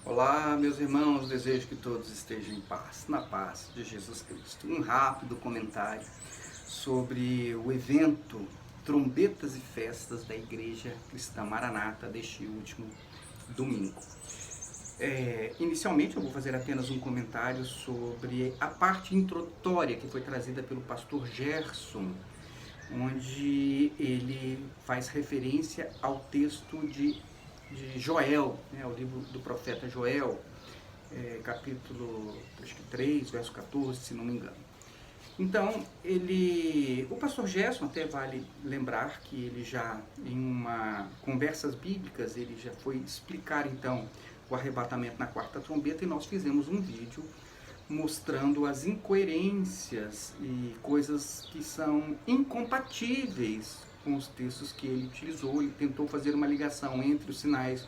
Olá, meus irmãos, desejo que todos estejam em paz, na paz de Jesus Cristo. Um rápido comentário sobre o evento Trombetas e Festas da Igreja Cristã Maranata deste último domingo. Inicialmente eu vou fazer apenas um comentário sobre a parte introdutória que foi trazida pelo pastor Gerson, onde ele faz referência ao texto de Joel, o livro do profeta Joel, capítulo 3, verso 14, se não me engano. Então, o pastor Gerson, até vale lembrar que ele já, em conversas bíblicas, ele já foi explicar então o arrebatamento na quarta trombeta, e nós fizemos um vídeo mostrando as incoerências e coisas que são incompatíveis com os textos que ele utilizou. Ele tentou fazer uma ligação entre os sinais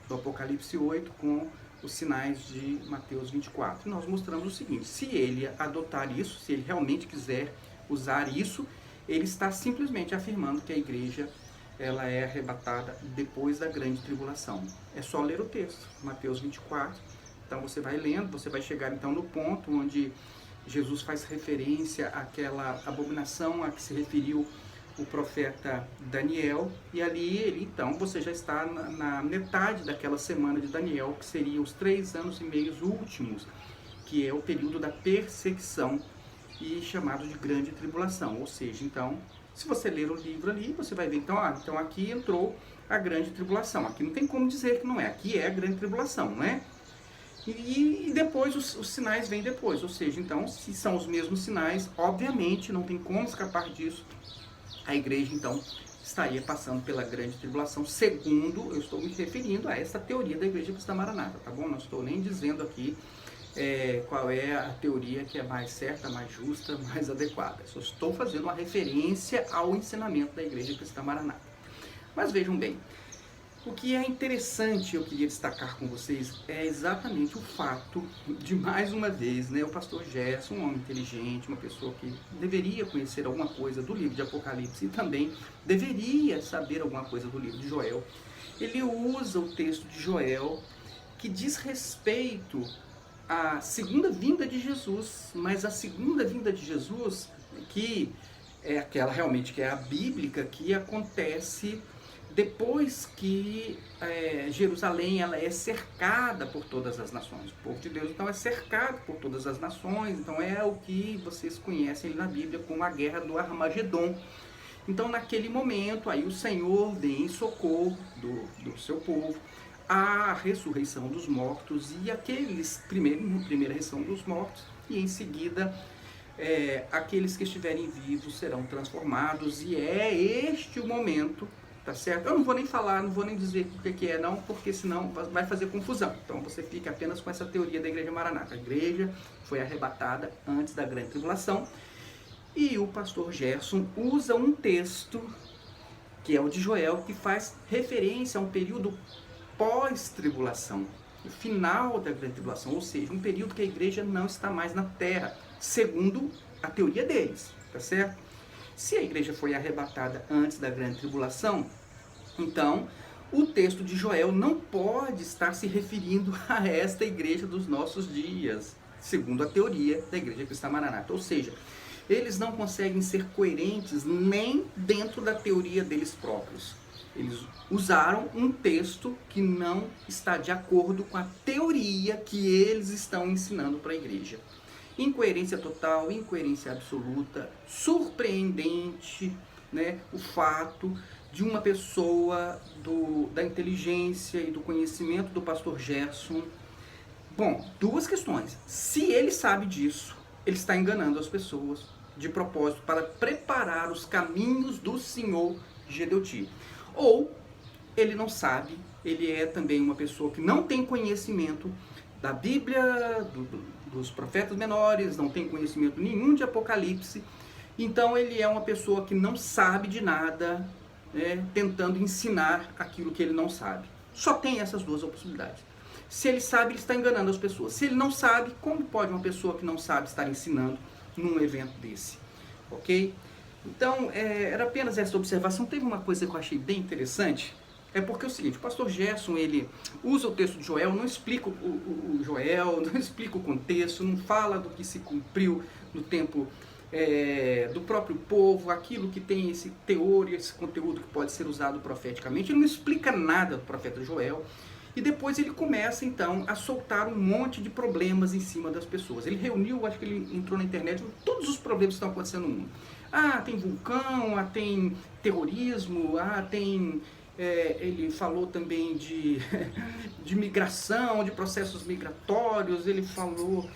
do Apocalipse 8 com os sinais de Mateus 24. E nós mostramos o seguinte: se ele adotar isso, se ele realmente quiser usar isso, ele está simplesmente afirmando que a igreja ela é arrebatada depois da grande tribulação. É só ler o texto, Mateus 24. Então você vai lendo, você vai chegar então no ponto onde Jesus faz referência àquela abominação a que se referiu o profeta Daniel, e ali então você já está na metade daquela semana de Daniel, que seria os 3 anos e meio últimos, que é o período da perseguição e chamado de grande tribulação. Ou seja, então, se você ler o livro ali, você vai ver, então aqui entrou a grande tribulação. Aqui não tem como dizer que não é, aqui é a grande tribulação, não é? E depois os sinais vêm depois, ou seja, então, se são os mesmos sinais, obviamente não tem como escapar disso. A igreja, então, estaria passando pela grande tribulação, segundo, eu estou me referindo a essa teoria da Igreja Cristã Maranata, tá bom? Não estou nem dizendo aqui qual é a teoria que é mais certa, mais justa, mais adequada. Só estou fazendo uma referência ao ensinamento da Igreja Cristã Maranata. Mas vejam bem, o que é interessante, eu queria destacar com vocês, é exatamente o fato de, mais uma vez, o pastor Gerson, um homem inteligente, uma pessoa que deveria conhecer alguma coisa do livro de Apocalipse e também deveria saber alguma coisa do livro de Joel, ele usa o texto de Joel que diz respeito à segunda vinda de Jesus, mas a segunda vinda de Jesus, que é aquela realmente que é a bíblica, que acontece depois que Jerusalém ela é cercada por todas as nações. O povo de Deus então é cercado por todas as nações, então é o que vocês conhecem na Bíblia como a guerra do Armagedon. Então naquele momento aí o Senhor vem em socorro do seu povo, a ressurreição dos mortos e aqueles, primeira ressurreição dos mortos, e em seguida aqueles que estiverem vivos serão transformados, e é este o momento. Tá certo? Eu não vou nem falar, não vou nem dizer o que é não, porque senão vai fazer confusão. Então você fica apenas com essa teoria da Igreja Maranata. A igreja foi arrebatada antes da grande tribulação, e o pastor Gerson usa um texto, que é o de Joel, que faz referência a um período pós-tribulação, o final da grande tribulação, ou seja, um período que a igreja não está mais na terra, segundo a teoria deles, tá certo? Se a igreja foi arrebatada antes da grande tribulação, então o texto de Joel não pode estar se referindo a esta igreja dos nossos dias, segundo a teoria da Igreja Cristã Maranata. Ou seja, eles não conseguem ser coerentes nem dentro da teoria deles próprios. Eles usaram um texto que não está de acordo com a teoria que eles estão ensinando para a igreja. Incoerência total, incoerência absoluta, surpreendente, o fato de uma pessoa da inteligência e do conhecimento do pastor Gerson. Bom, duas questões. Se ele sabe disso, ele está enganando as pessoas de propósito para preparar os caminhos do Senhor Gedeuti. Ou ele não sabe, ele é também uma pessoa que não tem conhecimento da Bíblia, dos profetas menores, não tem conhecimento nenhum de Apocalipse, então ele é uma pessoa que não sabe de nada, tentando ensinar aquilo que ele não sabe. Só tem essas duas possibilidades. Se ele sabe, ele está enganando as pessoas. Se ele não sabe, como pode uma pessoa que não sabe estar ensinando num evento desse? Ok? Então, era apenas essa observação. Teve uma coisa que eu achei bem interessante, É porque é o seguinte, o pastor Gerson, ele usa o texto de Joel, não explica o Joel, não explica o contexto, não fala do que se cumpriu no tempo do próprio povo, aquilo que tem esse teor, esse conteúdo que pode ser usado profeticamente. Ele não explica nada do profeta Joel. E depois ele começa, então, a soltar um monte de problemas em cima das pessoas. Ele reuniu, acho que ele entrou na internet, todos os problemas que estão acontecendo no mundo. Tem vulcão, tem terrorismo, tem... ele falou também de migração, de processos migratórios, ele falou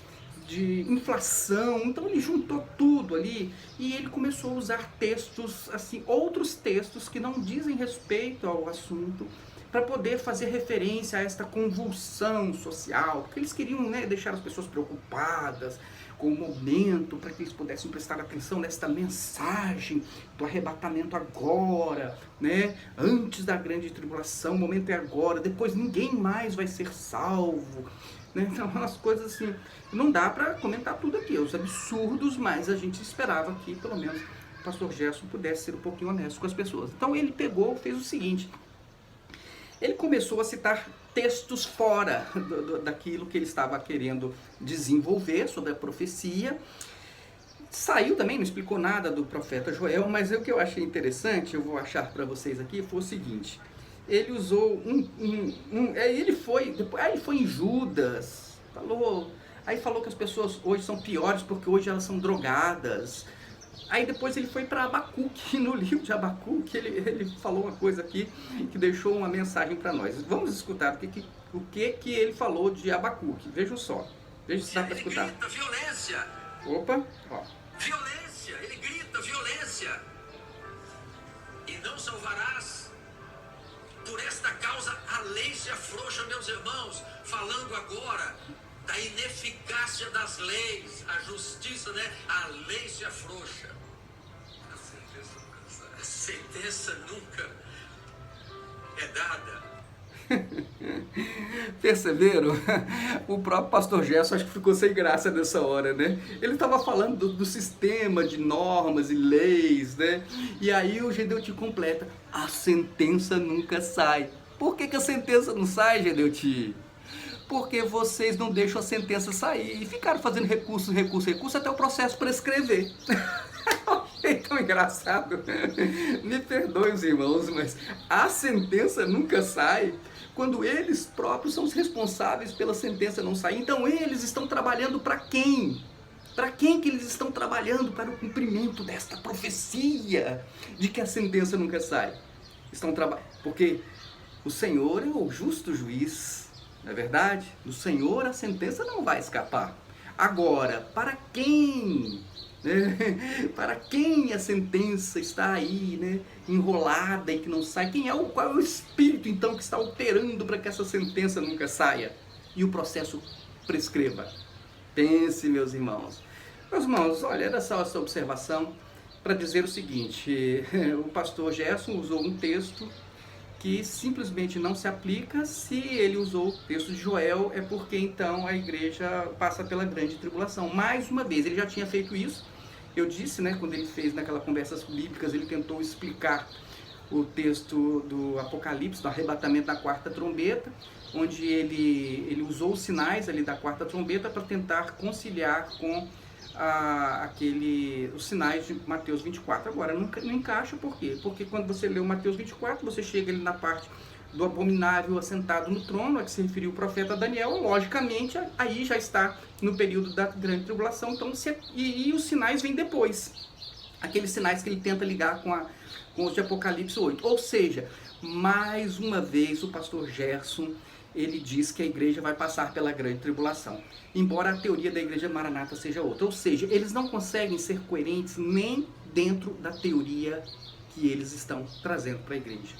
de inflação, então ele juntou tudo ali e ele começou a usar textos, assim, outros textos que não dizem respeito ao assunto, para poder fazer referência a esta convulsão social, porque eles queriam, né, deixar as pessoas preocupadas com o momento, para que eles pudessem prestar atenção nesta mensagem do arrebatamento agora, né, antes da grande tribulação, o momento é agora, depois ninguém mais vai ser salvo, né? Então, umas coisas assim, não dá para comentar tudo aqui, os absurdos, mas a gente esperava que, pelo menos, o pastor Gerson pudesse ser um pouquinho honesto com as pessoas. Então ele pegou, fez o seguinte, ele começou a citar textos fora daquilo que ele estava querendo desenvolver sobre a profecia. Saiu também, não explicou nada do profeta Joel, mas o que eu achei interessante, eu vou achar para vocês aqui, foi o seguinte. Ele usou ele foi em Judas, aí falou que as pessoas hoje são piores porque hoje elas são drogadas. Aí depois ele foi para Abacuque, no livro de Abacuque, ele falou uma coisa aqui que deixou uma mensagem para nós. Vamos escutar o que ele falou de Abacuque. Vejam só, veja se dá para escutar. Ele grita violência. Opa, ó. Violência, ele grita violência. E não salvarás. Por esta causa a lei se afrouxa, meus irmãos, falando agora da ineficácia das leis, a justiça, né? A lei se afrouxa. A sentença nunca é dada. Perceberam? O próprio pastor Gerson acho que ficou sem graça nessa hora, né? Ele estava falando do sistema de normas e leis, né? E aí o Gedeuti completa, a sentença nunca sai. Por que a sentença não sai, Gedeuti? Porque vocês não deixam a sentença sair e ficaram fazendo recurso até o processo prescrever. É tão engraçado. Me perdoem os irmãos, mas a sentença nunca sai quando eles próprios são os responsáveis pela sentença não sair. Então eles estão trabalhando para quem? Para quem que eles estão trabalhando? Para o cumprimento desta profecia de que a sentença nunca sai. Estão trabalhando porque o Senhor é o justo juiz. Não é verdade? Do Senhor a sentença não vai escapar. Agora, para quem? Né? Para quem a sentença está aí, né? Enrolada e que não sai? Qual é o espírito então que está operando para que essa sentença nunca saia? E o processo prescreva? Pense, meus irmãos. Meus irmãos, olha, era só essa observação para dizer o seguinte, o pastor Gerson usou um texto que simplesmente não se aplica. Se ele usou o texto de Joel, é porque então a igreja passa pela grande tribulação. Mais uma vez, ele já tinha feito isso. Eu disse, né, quando ele fez naquelas conversas bíblicas, ele tentou explicar o texto do Apocalipse, do arrebatamento da quarta trombeta, onde ele usou os sinais ali da quarta trombeta para tentar conciliar com os sinais de Mateus 24. Agora, não encaixa, por quê? Porque quando você lê o Mateus 24, você chega ali na parte do abominável assentado no trono, a que se referiu o profeta Daniel, logicamente, aí já está no período da grande tribulação, então, e os sinais vêm depois, aqueles sinais que ele tenta ligar com os de Apocalipse 8, ou seja, mais uma vez o pastor Gerson, ele diz que a igreja vai passar pela grande tribulação, embora a teoria da igreja Maranata seja outra, ou seja, eles não conseguem ser coerentes nem dentro da teoria que eles estão trazendo para a igreja.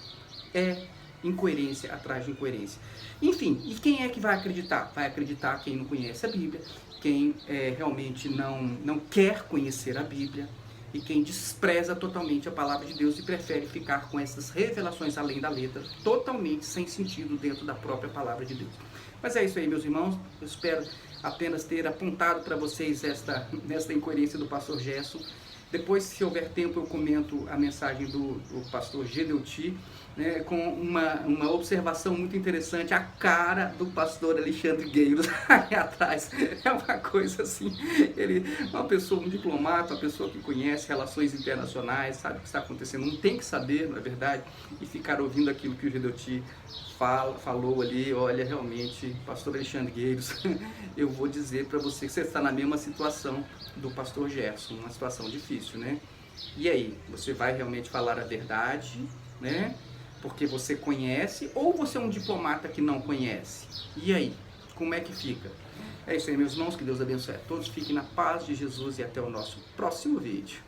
É incoerência atrás de incoerência. Enfim, e quem é que vai acreditar? Vai acreditar quem não conhece a Bíblia, quem realmente não quer conhecer a Bíblia, e quem despreza totalmente a palavra de Deus e prefere ficar com essas revelações além da letra, totalmente sem sentido dentro da própria palavra de Deus. Mas é isso aí, meus irmãos. Eu espero apenas ter apontado para vocês esta incoerência do pastor Gerson. Depois, se houver tempo, eu comento a mensagem do pastor Gedeuti, né, com uma observação muito interessante, a cara do pastor Alexandre Gueiros aí atrás. É uma coisa assim, ele é uma pessoa, um diplomata, uma pessoa que conhece relações internacionais, sabe o que está acontecendo, não tem que saber, não é verdade, e ficar ouvindo aquilo que o Gedoti falou ali. Olha, realmente, pastor Alexandre Gueiros, eu vou dizer para você que você está na mesma situação do pastor Gerson, uma situação difícil, né? E aí, você vai realmente falar a verdade, né? Porque você conhece, ou você é um diplomata que não conhece? E aí, como é que fica? É isso aí, meus irmãos, que Deus abençoe a todos, fiquem na paz de Jesus e até o nosso próximo vídeo.